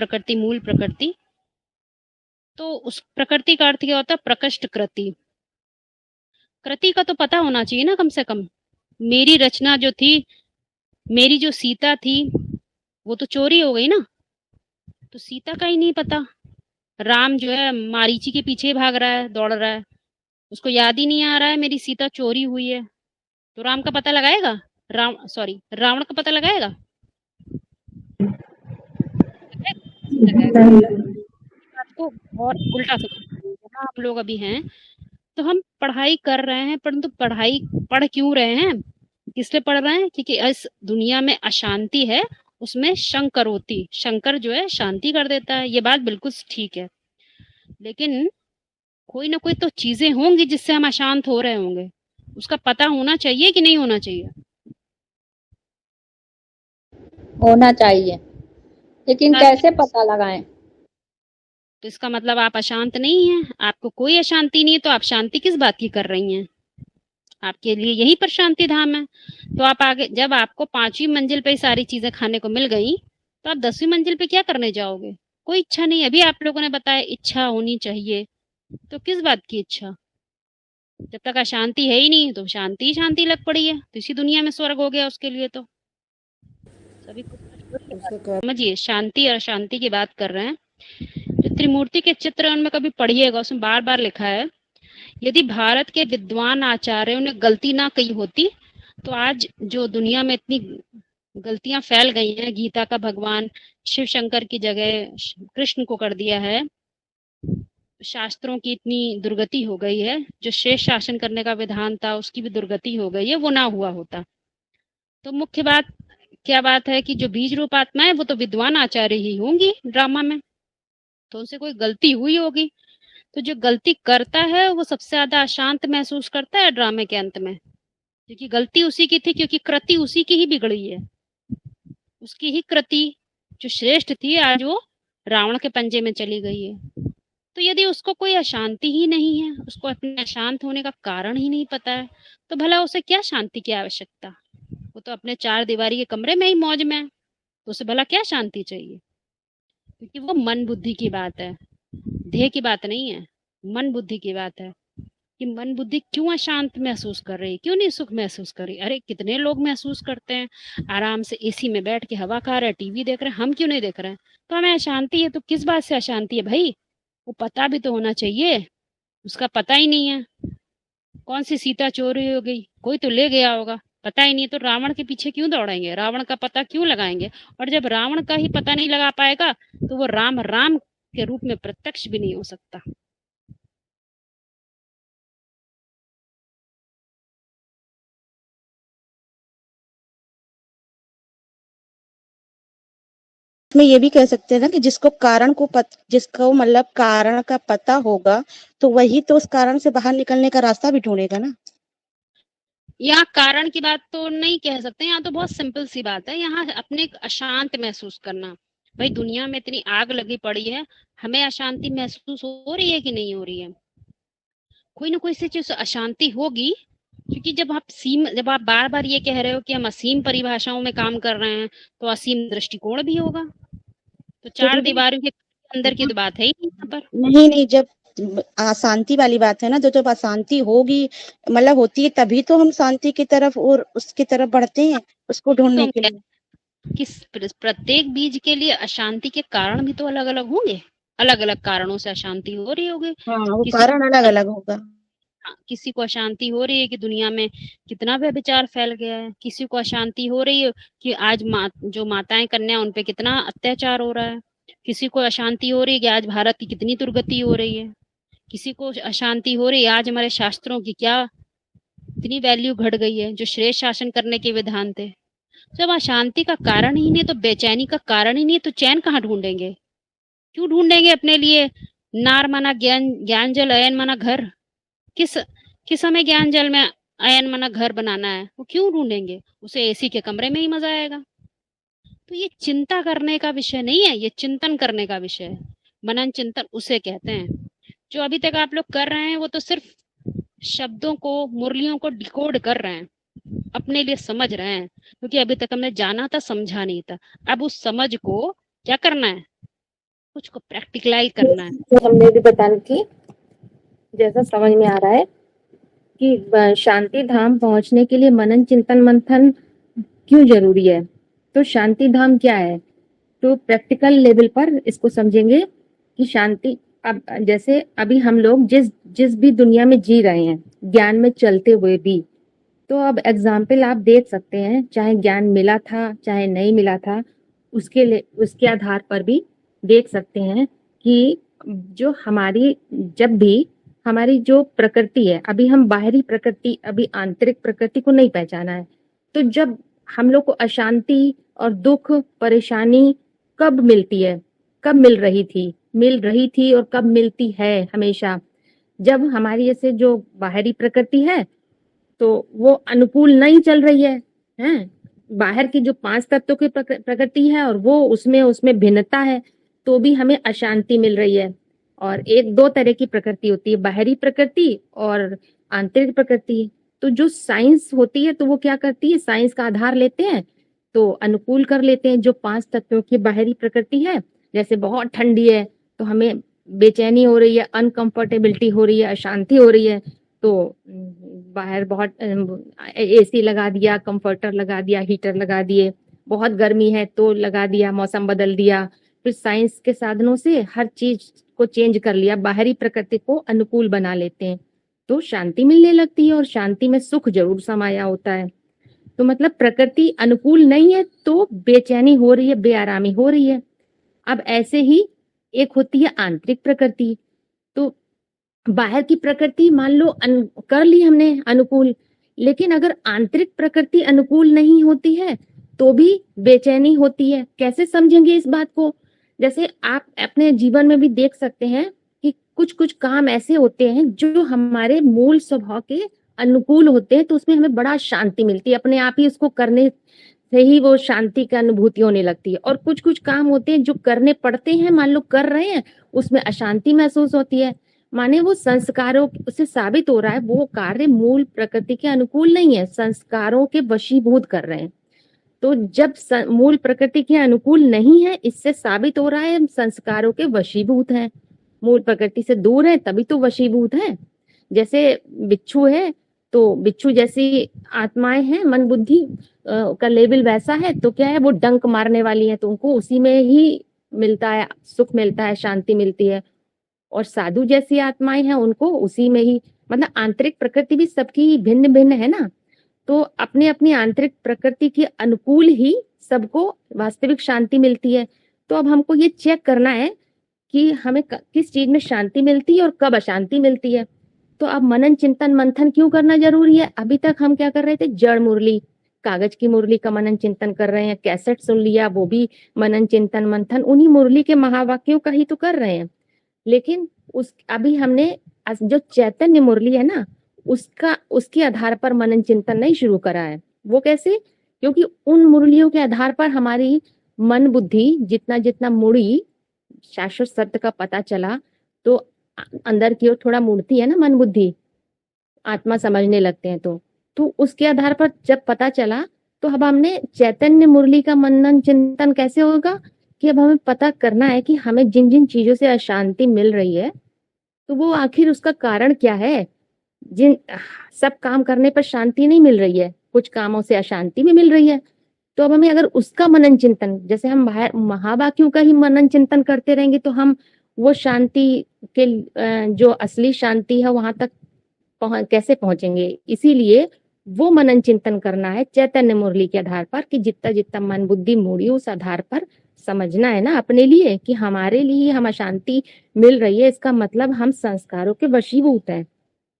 प्रकृति, मूल प्रकृति। तो उस प्रकृति का अर्थ क्या होता है? प्रकृष्ट कृति। कृति का तो पता होना चाहिए ना कम से कम। मेरी रचना जो थी, मेरी जो सीता थी, वो तो चोरी हो गई ना, तो सीता का ही नहीं पता। राम जो है मारीची के पीछे भाग रहा है, दौड़ रहा है, उसको याद ही नहीं आ रहा है मेरी सीता चोरी हुई है। तो राम का पता लगाएगा? रावण का पता लगाएगा? बात को और उल्टा समझ, जहाँ हम लोग अभी हैं, तो हम पढ़ाई कर रहे हैं, परंतु पढ़ाई पढ़ क्यों रहे हैं? किस लिए पढ़ रहे हैं? क्योंकि इस दुनिया में अशांति है, उसमें शंकर होती, शंकर जो है शांति कर देता है। ये बात बिल्कुल ठीक है, लेकिन कोई ना कोई तो चीजें होंगी जिससे हम अशांत हो रहे होंगे, उसका पता होना चाहिए कि नहीं होना चाहिए? होना चाहिए, लेकिन कैसे पता लगाएं? तो इसका मतलब आप अशांत नहीं हैं, आपको कोई अशांति नहीं है, तो आप शांति किस बात की कर रही हैं? आपके लिए यही पर शांति धाम है। तो आप आगे, जब आपको 5वीं मंजिल पे सारी चीजें खाने को मिल गई, तो आप 10वीं मंजिल पे क्या करने जाओगे? कोई इच्छा नहीं। अभी आप लोगों ने बताया इच्छा होनी चाहिए, तो किस बात की इच्छा? जब तक अशांति है ही नहीं, तो शांति ही शांति लग पड़ी है, तो इसी दुनिया में स्वर्ग हो गया उसके लिए। तो सभी कुछ समझिए, शांति और अशांति की बात कर रहे हैं। जो त्रिमूर्ति के चित्र उनमें कभी पढ़िएगा, उसमें बार बार लिखा है, यदि भारत के विद्वान आचार्यों ने गलती ना की होती, तो आज जो दुनिया में इतनी गलतियां फैल गई हैं, गीता का भगवान शिव शंकर की जगह कृष्ण को कर दिया है, शास्त्रों की इतनी दुर्गति हो गई है, जो शेष शासन करने का विधान था उसकी भी दुर्गति हो गई है, वो ना हुआ होता। तो मुख्य बात क्या बात है कि जो बीज रूप आत्मा है वो तो विद्वान आचार्य ही होंगी ड्रामा में, तो उनसे कोई गलती हुई होगी। तो जो गलती करता है वो सबसे ज्यादा अशांत महसूस करता है ड्रामे के अंत में, क्योंकि गलती उसी की थी, क्योंकि कृति उसी की ही बिगड़ी है, उसकी ही कृति जो श्रेष्ठ थी आज वो रावण के पंजे में चली गई है। तो यदि उसको कोई अशांति ही नहीं है, उसको अपने अशांत होने का कारण ही नहीं पता है, तो भला उसे क्या शांति की आवश्यकता? वो तो अपने 4 दीवारी के कमरे में ही मौज में है, तो उसे भला क्या शांति चाहिए? क्योंकि वो मन बुद्धि की बात है, देह की बात नहीं है, मन बुद्धि की बात है कि मन बुद्धि क्यों अशांत महसूस कर रही, क्यों नहीं सुख महसूस कर रही? अरे कितने लोग महसूस करते हैं, आराम से एसी में बैठ के हवा खा रहे हैं, टीवी देख रहे हैं, हम क्यों नहीं देख रहे हैं? तो हमें अशांति है, तो किस बात से अशांति है भाई? वो पता भी तो होना चाहिए, उसका पता ही नहीं है। कौन सी सीता चोरी हो गई, कोई तो ले गया होगा, पता ही नहीं, तो रावण के पीछे क्यों दौड़ेंगे, रावण का पता क्यों लगाएंगे? और जब रावण का ही पता नहीं लगा पाएगा, तो वो राम राम के रूप में प्रत्यक्ष भी नहीं हो सकता। में ये भी कह सकते हैं ना कि जिसको मतलब कारण का पता होगा, तो वही तो उस कारण से बाहर निकलने का रास्ता भी ढूंढेगा ना। यहाँ कारण की बात तो नहीं कह सकते, यहाँ तो बहुत सिंपल सी बात है, यहाँ अपने अशांत महसूस करना। भाई दुनिया में इतनी आग लगी पड़ी है, हमें अशांति महसूस हो रही है कि नहीं हो रही है? कोई ना कोई सी चीज अशांति होगी, क्योंकि जब आप बार बार ये कह रहे हो कि हम असीम परिभाषाओं में काम कर रहे हैं, तो असीम दृष्टिकोण भी होगा। तो 4 दीवारों के अंदर की तो बात है ही नहीं यहाँ पर। नहीं, जब अशांति वाली बात है ना, तो जब अशांति होगी, मतलब होती है, तभी तो हम शांति की तरफ और उसकी तरफ बढ़ते हैं, उसको ढूंढने के लिए। प्रत्येक बीज के लिए अशांति के कारण भी तो अलग अलग होंगे, अलग अलग कारणों से अशांति हो रही होगी। हाँ, वो कारण अलग अलग होगा। किसी को अशांति हो रही है कि दुनिया में कितना व्यभिचार फैल गया है, किसी को अशांति हो रही है कि आज जो माताएं कन्या उन पे कितना अत्याचार हो रहा है, किसी को अशांति हो रही है कि आज भारत की कितनी दुर्गति हो रही है, किसी को अशांति हो रही है आज हमारे शास्त्रों की क्या इतनी वैल्यू घट गई है, जो श्रेष्ठ शासन करने के विधान थे। जब अशांति का कारण ही नहीं, तो बेचैनी का कारण ही नहीं, तो चैन कहाँ ढूंढेंगे? क्यों ढूंढेंगे अपने लिए? नार माना ज्ञान, ज्ञान जल, अयन माना घर। किस किस हमें ज्ञान जल में अयन माना घर बनाना है? वो क्यों ढूंढेंगे? उसे एसी के कमरे में ही मजा आएगा। तो ये चिंता करने का विषय नहीं है, ये चिंतन करने का विषय है। मनन चिंतन उसे कहते हैं। जो अभी तक आप लोग कर रहे हैं वो तो सिर्फ शब्दों को, मुरलियों को डिकोड कर रहे हैं, अपने लिए समझ रहे हैं, क्योंकि अभी तक हमने जाना था, समझा नहीं था। अब उस समझ को क्या करना है? कुछ को प्रैक्टिकलाइज करना है। तो हमने भी बताया कि जैसा समझ में आ रहा है कि शांति धाम पहुंचने के लिए मनन चिंतन मंथन क्यों जरूरी है। तो शांति धाम क्या है, तो प्रैक्टिकल लेवल पर इसको समझेंगे कि शांति, अब जैसे अभी हम लोग जिस भी दुनिया में जी रहे हैं ज्ञान में चलते हुए भी, तो अब एग्जाम्पल आप देख सकते हैं, चाहे ज्ञान मिला था चाहे नहीं मिला था, उसके आधार पर भी देख सकते हैं कि जो जब भी हमारी जो प्रकृति है, अभी हम बाहरी प्रकृति, अभी आंतरिक प्रकृति को नहीं पहचाना है, तो जब हम लोग को अशांति और दुख परेशानी कब मिलती है, कब मिल रही थी और कब मिलती है हमेशा, जब हमारी जैसे जो बाहरी प्रकृति है तो वो अनुकूल नहीं चल रही है, हैं? बाहर की जो 5 तत्वों की प्रकृति है और वो उसमें भिन्नता है, तो भी हमें अशांति मिल रही है। और 1-2 तरह की प्रकृति होती है, बाहरी प्रकृति और आंतरिक प्रकृति। तो जो साइंस होती है तो वो क्या करती है, साइंस का आधार लेते हैं तो अनुकूल कर लेते हैं जो 5 तत्वों की बाहरी प्रकृति है। जैसे बहुत ठंडी है तो हमें बेचैनी हो रही है, अनकंफर्टेबिलिटी हो रही है, अशांति हो रही है, तो बाहर बहुत एसी लगा दिया, कंफर्टर लगा दिया, हीटर लगा दिए। बहुत गर्मी है तो लगा दिया, मौसम बदल दिया, फिर साइंस के साधनों से हर चीज को चेंज कर लिया, बाहरी प्रकृति को अनुकूल बना लेते हैं, तो शांति मिलने लगती है और शांति में सुख जरूर समाया होता है। तो मतलब प्रकृति अनुकूल नहीं है तो बेचैनी हो रही है, बेआरामी हो रही है। अब ऐसे ही एक होती है आंतरिक प्रकृति। तो बाहर की प्रकृति मान लो कर ली हमने अनुकूल, लेकिन अगर आंतरिक प्रकृति अनुकूल नहीं होती है तो भी बेचैनी होती है। कैसे समझेंगे इस बात को, जैसे आप अपने जीवन में भी देख सकते हैं कि कुछ कुछ काम ऐसे होते हैं जो हमारे मूल स्वभाव के अनुकूल होते हैं, तो उसमें हमें बड़ा शांति मिलती है, अपने आप ही उसको करने से ही वो शांति की अनुभूति होने लगती है। और कुछ कुछ काम होते हैं जो करने पड़ते हैं, मान लो कर रहे हैं, उसमें अशांति महसूस होती है, माने वो संस्कारों से साबित हो रहा है वो कार्य मूल प्रकृति के अनुकूल नहीं है, संस्कारों के वशीभूत कर रहे हैं। तो जब मूल प्रकृति के अनुकूल नहीं है, इससे साबित हो रहा है हम संस्कारों के वशीभूत हैं, मूल प्रकृति से दूर है तभी तो वशीभूत है। जैसे बिच्छू है तो बिच्छू जैसी आत्माएं हैं, मन बुद्धि का लेवल वैसा है, तो क्या है वो डंक मारने वाली है, तो उनको उसी में ही मिलता है, सुख मिलता है, शांति मिलती है। और साधु जैसी आत्माएं हैं उनको उसी में ही, मतलब आंतरिक प्रकृति भी सबकी भिन्न भिन्न है ना, तो अपने अपनी आंतरिक प्रकृति के अनुकूल ही सबको वास्तविक शांति मिलती है। तो अब हमको ये चेक करना है कि हमें किस चीज में शांति मिलती है और कब अशांति मिलती है। तो अब मनन चिंतन मंथन क्यों करना जरूरी है। अभी तक हम क्या कर रहे थे, जड़ मुरली, कागज की मुरली का मनन चिंतन कर रहे हैं, कैसेट सुन लिया, वो भी मनन चिंतन मंथन उन्हीं मुरली के महावाक्यों का ही तो कर रहे हैं। लेकिन अभी हमने जो चैतन्य मुरली है ना, उसके आधार पर मनन चिंतन नहीं शुरू करा है। वो कैसे, क्योंकि उन मुरलियों के आधार पर हमारी मन बुद्धि जितना जितना मुड़ी, शाश्वत सत्य का पता चला, तो अंदर की ओर थोड़ा मुड़ती है ना मन बुद्धि, आत्मा समझने लगते हैं, तो उसके आधार पर जब पता चला, तो अब हमने चैतन्य मुरली का मनन चिंतन कैसे होगा कि अब हमें पता करना है कि हमें जिन जिन चीजों से अशांति मिल रही है तो वो आखिर उसका कारण क्या है। जिन सब काम करने पर शांति नहीं मिल रही है, कुछ कामों से अशांति भी मिल रही है, तो अब हमें अगर उसका मनन चिंतन, जैसे हम महावाक्यों का ही मनन चिंतन करते रहेंगे तो हम वो शांति के जो असली शांति है वहां तक कैसे पहुंचेंगे। इसीलिए वो मनन चिंतन करना है चैतन्य मुरली के आधार पर, कि जितना जितना मन बुद्धि मुड़ी उस आधार पर समझना है ना अपने लिए कि हमारे लिए हम अशांति मिल रही है, इसका मतलब हम संस्कारों के वशीभूत हैं।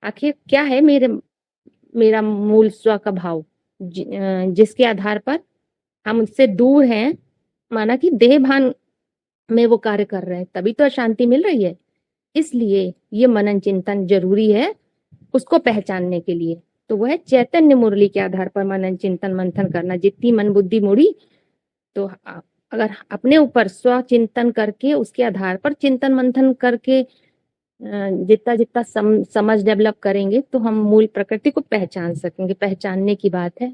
आखिर क्या है मेरा मूल स्व का भाव, जिसके आधार पर हम उससे दूर हैं, माना कि देह भान में वो कार्य कर रहे हैं, तभी तो अशांति मिल रही है। इसलिए ये मनन चिंतन जरूरी है उसको पहचानने के लिए। तो वह चैतन्य मुरली के आधार पर मनन चिंतन मंथन करना। जितनी मन बुद्धि मुड़ी, तो अगर अपने ऊपर स्व चिंतन करके उसके आधार पर चिंतन मंथन करके जितना जितना समझ डेवलप करेंगे तो हम मूल प्रकृति को पहचान सकेंगे। पहचानने की बात है।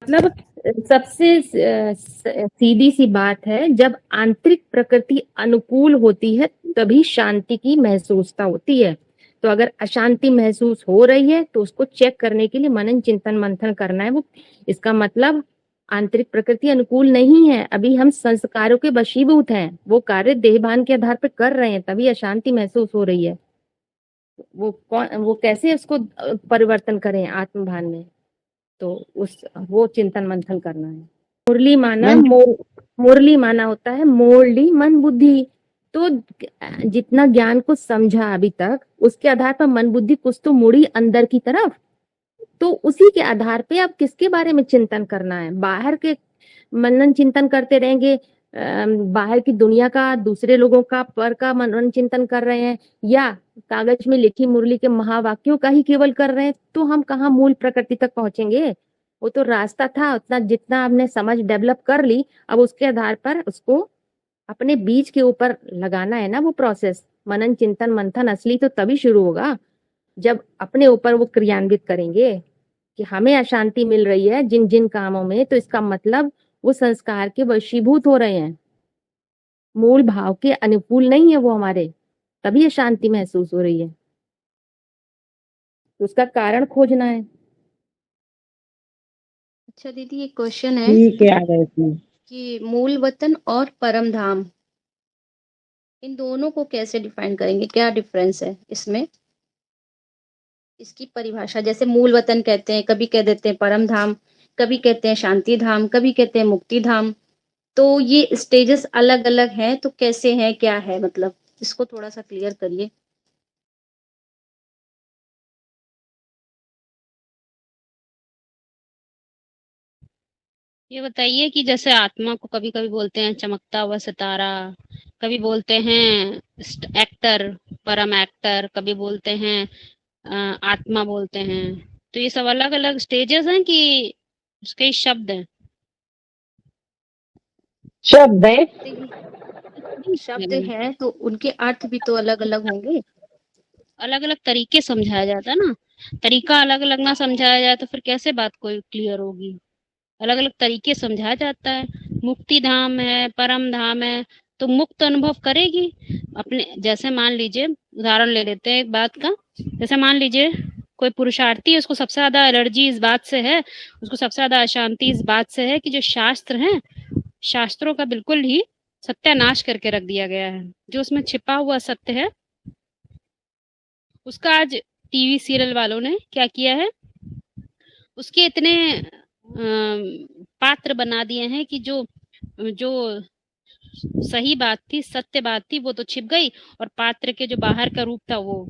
मतलब सबसे सीधी सी बात है, जब आंतरिक प्रकृति अनुकूल होती है तभी शांति की महसूसता होती है। तो अगर अशांति महसूस हो रही है तो उसको चेक करने के लिए मनन चिंतन मंथन करना है। वो इसका मतलब आंतरिक प्रकृति अनुकूल नहीं है, अभी हम संस्कारों के वशीभूत हैं, वो कार्य देहभान के आधार पर कर रहे हैं, तभी अशांति महसूस हो रही है। वो कैसे उसको परिवर्तन करें आत्मभान में, तो वो चिंतन मंथन करना है। मुरली माना होता है मोरली मन बुद्धि। तो जितना ज्ञान को समझा अभी तक, उसके आधार पर मन बुद्धि कुछ तो मुड़ी अंदर की तरफ, तो उसी के आधार पे अब किसके बारे में चिंतन करना है। बाहर के मनन चिंतन करते रहेंगे, बाहर की दुनिया का, दूसरे लोगों का, पर का मनन चिंतन कर रहे हैं, या कागज में लिखी मुरली के महावाक्यों का ही केवल कर रहे हैं, तो हम कहाँ मूल प्रकृति तक पहुंचेंगे। वो तो रास्ता था, उतना जितना आपने समझ डेवलप कर ली, अब उसके आधार पर उसको अपने बीज के ऊपर लगाना है ना। वो प्रोसेस मनन चिंतन मंथन असली तो तभी शुरू होगा जब अपने ऊपर वो क्रियान्वित करेंगे कि हमें अशांति मिल रही है जिन जिन कामों में, तो इसका मतलब वो संस्कार के वशीभूत हो रहे हैं, मूल भाव के अनुकूल नहीं है वो हमारे, तभी अशांति महसूस हो रही है। तो उसका कारण खोजना है। अच्छा दीदी, एक क्वेश्चन है ठीक है, आ गए इसमें। कि मूल वतन और परम धाम, इन दोनों को कैसे डिफाइन करेंगे, क्या डिफरेंस है इसमें, इसकी परिभाषा। जैसे मूल वतन कहते हैं, कभी कह देते हैं परम धाम, कभी कहते हैं शांति धाम, कभी कहते हैं मुक्ति धाम, तो ये स्टेजेस अलग अलग हैं, तो कैसे हैं, क्या है, मतलब इसको थोड़ा सा क्लियर करिए। ये बताइए कि जैसे आत्मा को कभी कभी बोलते हैं चमकता हुआ सितारा, कभी बोलते हैं एक्टर, परम एक्टर, कभी बोलते हैं आत्मा बोलते हैं, तो ये सब अलग अलग स्टेजेस हैं कि उसके शब्द हैं? शब्द है। शब्द हैं तो उनके अर्थ भी तो अलग अलग होंगे। अलग अलग तरीके समझाया जाता है ना, तरीका अलग अलग ना समझाया जाए तो फिर कैसे बात कोई क्लियर होगी। अलग अलग तरीके समझाया जाता है। मुक्ति धाम है, परम धाम है, तो मुक्त अनुभव करेगी अपने। जैसे मान लीजिए, उदाहरण ले लेते हैं एक बात का, जैसे मान लीजिए कोई पुरुषार्थी है, उसको सबसे ज्यादा एलर्जी इस बात से है, उसको सबसे ज्यादा अशांति इस बात से है कि जो शास्त्र हैं, शास्त्रों का बिल्कुल ही सत्यानाश करके रख दिया गया है। जो उसमें छिपा हुआ सत्य है उसका आज टीवी सीरियल वालों ने क्या किया है, उसके इतने पात्र बना दिए हैं कि जो जो सही बात थी, सत्य बात थी, वो तो छिप गई, और पात्र के जो बाहर का रूप था वो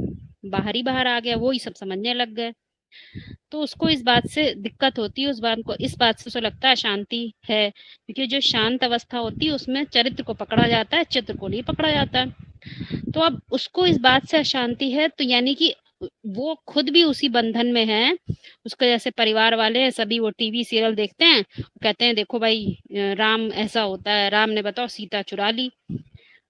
बाहर ही बाहर आ गया, वो ही सब समझने लग गए। तो उसको इस बात से दिक्कत होती है, उस बात को, इस बात से उसे लगता है शांति है, क्योंकि जो शांत अवस्था होती है उसमें चरित्र को पकड़ा जाता है, चित्र को नहीं पकड़ा जाता है। तो अब उसको इस बात से अशांति है, तो यानी कि वो खुद भी उसी बंधन में है। उसके जैसे परिवार वाले हैं, सभी वो टीवी सीरियल देखते हैं, कहते हैं देखो भाई राम ऐसा होता है, राम ने बताओ सीता चुरा ली,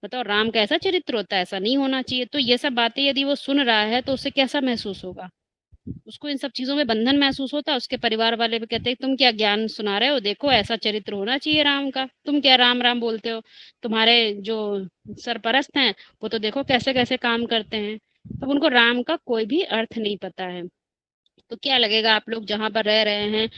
बताओ राम का ऐसा चरित्र होता है, ऐसा नहीं होना चाहिए। तो ये सब बातें यदि वो सुन रहा है तो उसे कैसा महसूस होगा, उसको इन सब चीजों में बंधन महसूस होता है। उसके परिवार वाले भी कहते हैं तुम क्या ज्ञान सुना रहे हो, देखो ऐसा चरित्र होना चाहिए राम का, तुम क्या राम राम बोलते हो, तुम्हारे जो सरपरस्त हैं वो तो देखो कैसे कैसे काम करते हैं। तब उनको राम का कोई भी अर्थ नहीं पता है। तो क्या लगेगा, आप लोग जहां पर रह रहे हैं,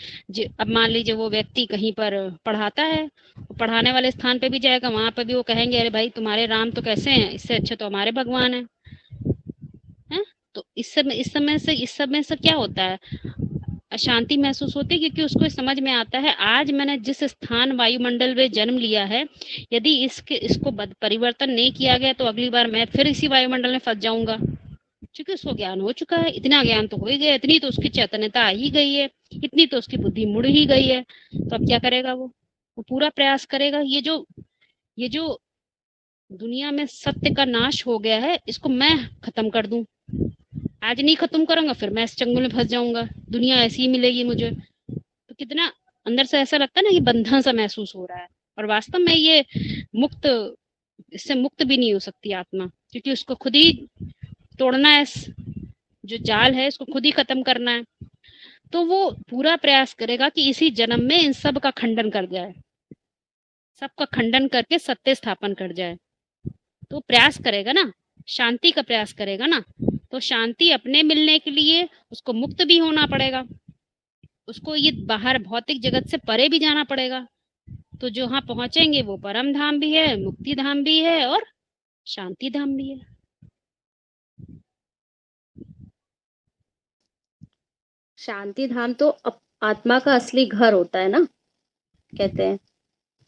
अब मान लीजिए वो व्यक्ति कहीं पर पढ़ाता है, वो पढ़ाने वाले स्थान पे भी जाएगा, वहां पर भी वो कहेंगे अरे भाई तुम्हारे राम तो कैसे हैं, इससे अच्छे तो हमारे भगवान है। तो इस समय से क्या होता है, अशांति महसूस होती है, क्योंकि उसको समझ में आता है आज मैंने जिस स्थान वायुमंडल में जन्म लिया है, यदि इसको परिवर्तन नहीं किया गया तो अगली बार मैं फिर इसी वायुमंडल में फंस जाऊंगा। क्योंकि उसको ज्ञान हो चुका है, इतना ज्ञान तो हो ही गया, इतनी तो उसकी चैतन्यता आ ही गई है, इतनी तो उसकी बुद्धि मुड़ ही गई है। तो अब क्या करेगा वो पूरा प्रयास करेगा, ये जो दुनिया में सत्य का नाश हो गया है इसको मैं खत्म कर दूं। आज नहीं खत्म करूंगा फिर मैं इस चंगुल में फंस जाऊंगा, दुनिया ऐसी ही मिलेगी मुझे। तो कितना अंदर से ऐसा लगता है ना कि बंधन सा महसूस हो रहा है, और वास्तव में ये इससे मुक्त भी नहीं हो सकती आत्मा, क्योंकि उसको खुद ही तोड़ना है, जो जाल है इसको खुद ही खत्म करना है। तो वो पूरा प्रयास करेगा कि इसी जन्म में इन सब का खंडन कर जाए, सबका खंडन करके सत्य स्थापन कर जाए। तो प्रयास करेगा ना, शांति का प्रयास करेगा ना, तो शांति अपने मिलने के लिए उसको मुक्त भी होना पड़ेगा, उसको ये बाहर भौतिक जगत से परे भी जाना पड़ेगा। तो जो वहां पहुंचेंगे वो परम धाम भी है, मुक्ति धाम भी है और शांति धाम भी है। शांति धाम तो आत्मा का असली घर होता है ना, कहते हैं,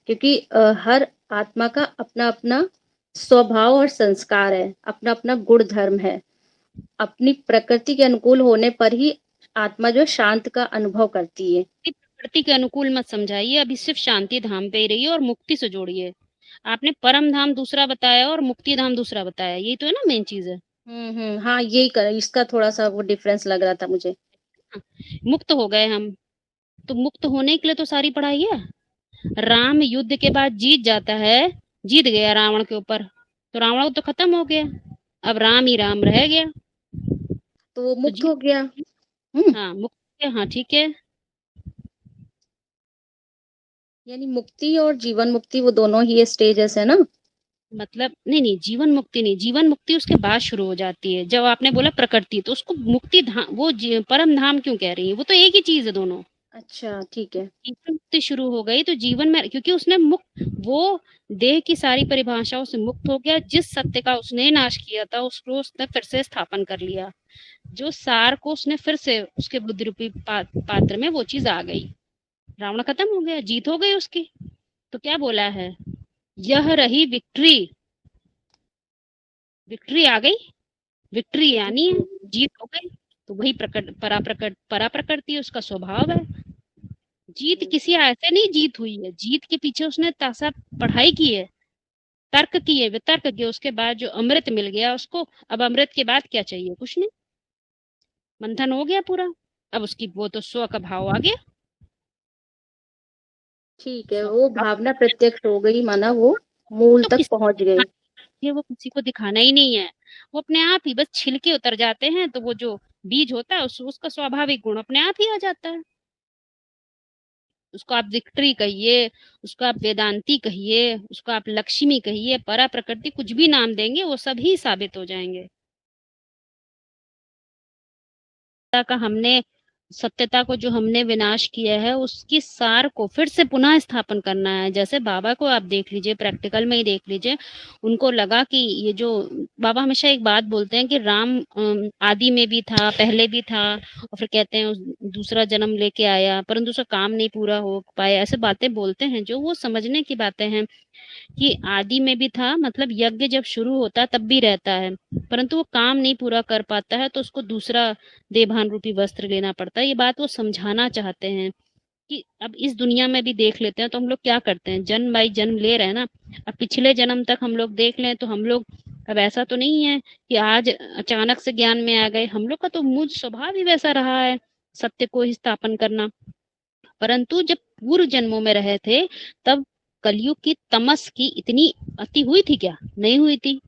क्योंकि हर आत्मा का अपना अपना स्वभाव और संस्कार है, अपना अपना गुण धर्म है। अपनी प्रकृति के अनुकूल होने पर ही आत्मा जो शांत का अनुभव करती है। प्रकृति के अनुकूल मत समझाइए, अभी सिर्फ शांति धाम पे ही रहिए और मुक्ति से जोड़िए। आपने परम धाम दूसरा बताया और मुक्ति धाम दूसरा बताया, यही तो है ना मेन चीज है। हाँ, यही कर, इसका थोड़ा सा वो डिफरेंस लग रहा था मुझे। मुक्त हो गए हम, तो मुक्त होने के लिए तो सारी पढ़ाई है। राम युद्ध के बाद जीत जाता है, जीत गया रावण के ऊपर, तो रावण तो खत्म हो गया, अब राम ही राम रह गया, तो वो मुक्त हो गया। हाँ मुक्त, हाँ ठीक है। यानी मुक्ति और जीवन मुक्ति वो दोनों ही स्टेजेस है ना। मतलब नहीं, जीवन मुक्ति नहीं, जीवन मुक्ति उसके बाद शुरू हो जाती है। जब आपने बोला प्रकृति, तो उसको मुक्ति धाम, वो परम धाम क्यों कह रही है, वो तो एक ही चीज है दोनों। अच्छा ठीक है। जीवन मुक्ति शुरू हो गई तो जीवन में, क्योंकि उसने मुक्त, वो देह की सारी परिभाषाओं से मुक्त हो गया। जिस सत्य का उसने नाश किया था उसको उसने फिर से स्थापन कर लिया, जो सार को उसने फिर से उसके बुद्धि रूपी पात्र में वो चीज आ गई, रावण खत्म हो गया, जीत हो गई उसकी। तो क्या बोला है, यह रही विक्ट्री, विक्ट्री आ गई, विक्ट्री यानी जीत हो गई। तो वही परा प्रकृति उसका स्वभाव है। जीत किसी ऐसे नहीं जीत हुई है, जीत के पीछे उसने तासा पढ़ाई की है, तर्क किए, वितर्क किए, उसके बाद जो अमृत मिल गया उसको। अब अमृत के बाद क्या चाहिए, कुछ नहीं, मंथन हो गया पूरा, अब उसकी वो तो स्व का भाव आ गया। ठीक है, वो भावना प्रत्यक्ष हो गई, माना वो मूल तो तक पहुंच गई। ये वो किसी को दिखाना ही नहीं है, वो अपने आप ही बस छिलके उतर जाते हैं, तो वो जो बीज होता है उसका स्वाभाविक गुण अपने आप ही आ जाता है। उसको आप विक्ट्री कहिए, उसको आप वेदांती कहिए, उसको आप लक्ष्मी कहिए, परा प्रकृति, कुछ भी नाम देंगे वो सभी साबित हो जाएंगे। का हमने सत्यता को जो हमने विनाश किया है उसकी सार को फिर से पुनः स्थापन करना है। जैसे बाबा को आप देख लीजिए, प्रैक्टिकल में ही देख लीजिए, उनको लगा कि ये जो बाबा हमेशा एक बात बोलते हैं कि राम आदि में भी था, पहले भी था, और फिर कहते हैं दूसरा जन्म लेके आया, परंतु उसका काम नहीं पूरा हो पाया। ऐसे बातें बोलते हैं जो वो समझने की बातें हैं कि आदि में भी था, मतलब यज्ञ जब शुरू होता तब भी रहता है, परंतु वो काम नहीं पूरा कर पाता है तो उसको दूसरा देभान रूपी वस्त्र लेना पड़ता है। ये बात वो समझाना चाहते हैं कि अब इस दुनिया में भी देख लेते हैं तो हम लोग क्या करते हैं, जन्म बाई जन्म ले रहे हैं ना। अब पिछले जन्म तक हम लोग देख लें तो हम लोग, अब ऐसा तो नहीं है कि आज अचानक से ज्ञान में आ गए, हम लोग का तो मूल स्वभाव ही वैसा रहा है, सत्य को ही स्थापन करना। परंतु जब पूर्व जन्मों में रहे थे तब कलयुग की तमस की इतनी अति हुई थी क्या, नहीं हुई थी,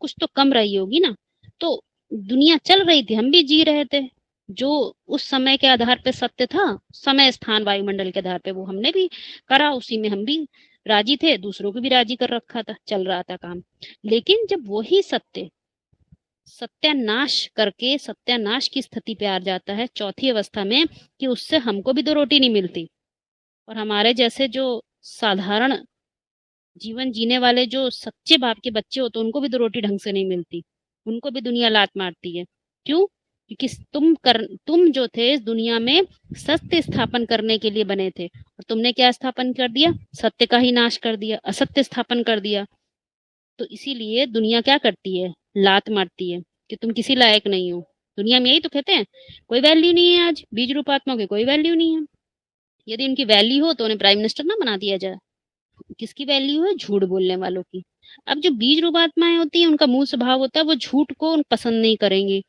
कुछ तो कम रही होगी ना। तो दुनिया चल रही थी, हम भी जी रहे थे, जो उस समय के आधार पे सत्य था, समय स्थान वायुमंडल के आधार पे वो हमने भी करा, उसी में हम भी राजी थे, दूसरों को भी राजी कर रखा था, चल रहा था काम। लेकिन जब वही सत्य सत्यानाश करके सत्यानाश की स्थिति पे आ जाता है चौथी अवस्था में, कि उससे हमको भी दो रोटी नहीं मिलती, और हमारे जैसे जो साधारण जीवन जीने वाले जो सच्चे बाप के बच्चे होते उनको भी तो रोटी ढंग से नहीं मिलती, उनको भी दुनिया लात मारती है। क्यों? क्योंकि तुम जो थे इस दुनिया में सत्य स्थापन करने के लिए बने थे, और तुमने क्या स्थापन कर दिया, सत्य का ही नाश कर दिया, असत्य स्थापन कर दिया। तो इसीलिए दुनिया क्या करती है, लात मारती है कि तुम किसी लायक नहीं हो। दुनिया में यही तो कहते हैं, कोई वैल्यू नहीं है, आज बीज रूपात्मा की कोई वैल्यू नहीं है। यदि उनकी वैल्यू हो तो उन्हें प्राइम मिनिस्टर ना बना दिया जाए। किसकी वैल्यू है, झूठ बोलने वालों की। अब जो बीज रूपात्माएं होती है उनका मूल स्वभाव होता है वो झूठ को पसंद नहीं करेंगे,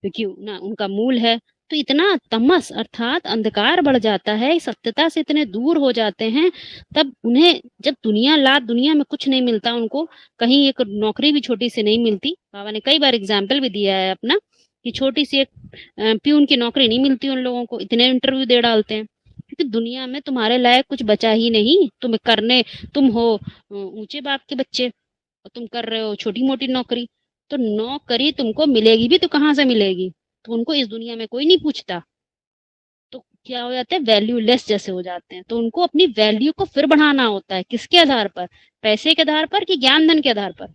क्योंकि ना उनका मूल है। तो इतना तमस अर्थात अंधकार बढ़ जाता है, सत्यता से इतने दूर हो जाते हैं, तब उन्हें जब दुनिया में कुछ नहीं मिलता, उनको कहीं एक नौकरी भी छोटी सी नहीं मिलती। बाबा ने कई बार एग्जाम्पल भी दिया है अपना कि छोटी सी एक प्यून की नौकरी नहीं मिलती उन लोगों को, इतने इंटरव्यू दे डालते हैं, क्योंकि दुनिया में तुम्हारे लायक कुछ बचा ही नहीं। तुम हो ऊंचे बाप के बच्चे और तुम कर रहे हो छोटी मोटी नौकरी। तो नौकरी तुमको मिलेगी भी तो कहाँ से मिलेगी? तो उनको इस दुनिया में कोई नहीं पूछता, तो क्या हो जाते हैं, वैल्यूलेस जैसे हो जाते हैं। तो उनको अपनी वैल्यू को फिर बढ़ाना होता है, किसके आधार पर? पैसे के आधार पर कि ज्ञान धन के आधार पर?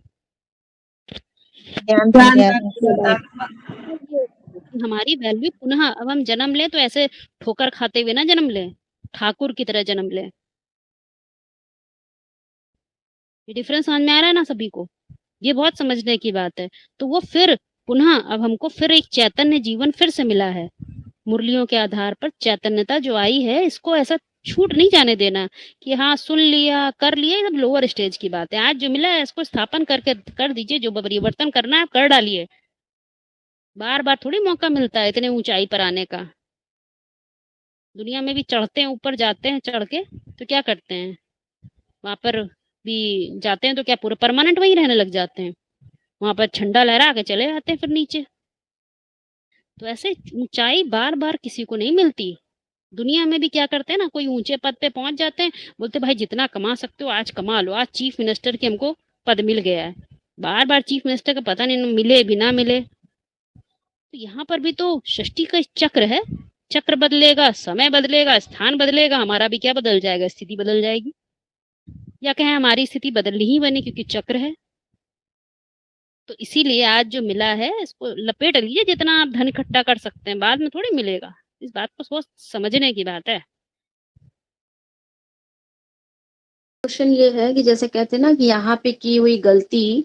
ज्ञान धन के आधार पर। हमारी वैल्यू पुनः, अब हम जन्म लें तो ऐसे ठोकर खाते हुए ना जन्म लें, ठाकुर की तरह जन्म लें। ये डिफरेंस समझ में आ रहा है ना सभी को? ये बहुत समझने की बात है। तो वो फिर पुनः, अब हमको फिर एक चैतन्य जीवन फिर से मिला है, मुरलियों के आधार पर चैतन्यता जो आई है, इसको ऐसा छूट नहीं जाने देना कि हाँ सुन लिया कर लिया, ये सब लोअर स्टेज की बात है। आज जो मिला है इसको स्थापन करके कर दीजिए, जो परिवर्तन करना है कर डालिए। बार बार थोड़ी मौका मिलता है इतने ऊंचाई पर आने का। दुनिया में भी चढ़ते हैं, ऊपर जाते हैं चढ़ के, तो क्या करते हैं? वहां पर भी जाते हैं तो क्या पूरे परमानेंट वहीं रहने लग जाते हैं? वहां पर झंडा लहरा के चले जाते हैं फिर नीचे। तो ऐसे ऊंचाई बार बार किसी को नहीं मिलती। दुनिया में भी क्या करते हैं ना, कोई ऊंचे पद पे पहुंच जाते हैं, बोलते भाई जितना कमा सकते हो आज कमा लो, आज चीफ मिनिस्टर की हमको पद मिल गया है। बार बार चीफ मिनिस्टर का पता नहीं मिले भी ना मिले। तो यहाँ पर भी तो सृष्टि का चक्र है, चक्र बदलेगा, समय बदलेगा, स्थान बदलेगा, हमारा भी क्या बदल जाएगा, स्थिति बदल जाएगी। या कहें हमारी स्थिति बदलनी ही बनी, क्योंकि चक्र है। तो इसीलिए आज जो मिला है इसको लपेट लीजिए, जितना आप धन इकट्ठा कर सकते हैं, बाद में थोड़ी मिलेगा। इस बात को सोच समझने की बात है। क्वेश्चन ये है कि जैसे कहते हैं ना कि यहाँ पे की हुई गलती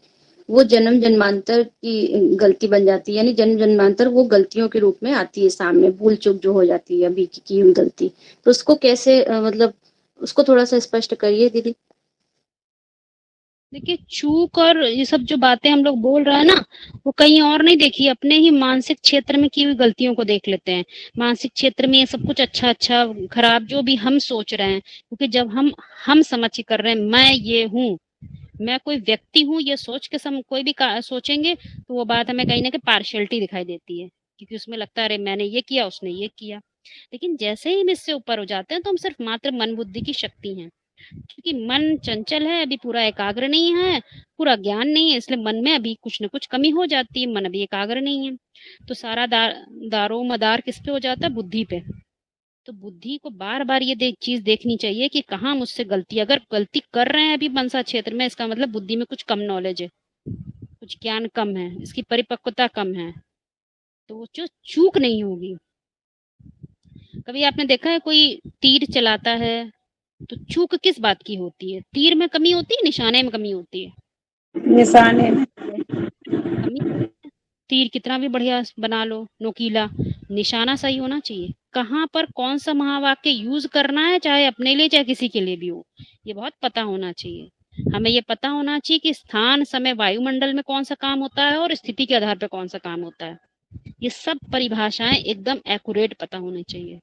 वो जन्म जन्मांतर की गलती बन जाती है, यानी जन्म जन्मांतर वो गलतियों के रूप में आती है सामने, भूल चूक जो हो जाती है अभी की हुई गलती। तो उसको कैसे मतलब उसको थोड़ा सा स्पष्ट करिए दीदी। देखिए चूक और ये सब जो बातें हम लोग बोल रहे हैं ना, वो कहीं और नहीं देखी, अपने ही मानसिक क्षेत्र में की हुई गलतियों को देख लेते हैं। मानसिक क्षेत्र में ये सब कुछ अच्छा अच्छा खराब जो भी हम सोच रहे हैं, क्योंकि जब हम समझ के कर रहे हैं, मैं ये हूँ, मैं कोई व्यक्ति हूँ, ये सोच के कोई भी सोचेंगे तो वो बात हमें कहीं ना कहीं पार्शियलिटी दिखाई देती है, क्योंकि उसमें लगता है अरे मैंने ये किया उसने ये किया। लेकिन जैसे ही हम इससे ऊपर हो जाते हैं तो हम सिर्फ मात्र मन बुद्धि की शक्ति हैं, क्योंकि मन चंचल है, अभी पूरा एकाग्र नहीं है, पूरा ज्ञान नहीं है, इसलिए मन में अभी कुछ न कुछ कमी हो जाती है, मन अभी एकाग्र नहीं है। तो सारा दारो मदार किस पे हो जाता है? बुद्धि पे। तो बुद्धि को बार बार ये चीज देखनी चाहिए कि कहाँ मुझसे गलती, अगर गलती कर रहे हैं अभी मनसा क्षेत्र में, इसका मतलब बुद्धि में कुछ कम नॉलेज है, कुछ ज्ञान कम है, इसकी परिपक्वता कम है, तो वो जो चूक नहीं होगी। कभी आपने देखा है कोई तीर चलाता है तो चूक किस बात की होती है? तीर में कमी होती है, निशाने में कमी होती है? निशाने में कमी। तीर कितना भी बढ़िया बना लो नोकीला, निशाना सही होना चाहिए। कहाँ पर कौन सा महावाक्य यूज करना है, चाहे अपने लिए चाहे किसी के लिए भी हो, ये बहुत पता होना चाहिए। हमें ये पता होना चाहिए कि स्थान समय वायुमंडल में कौन सा काम होता है और स्थिति के आधार पर कौन सा काम होता है। ये सब परिभाषाएं एकदम एक्यूरेट पता होनी चाहिए।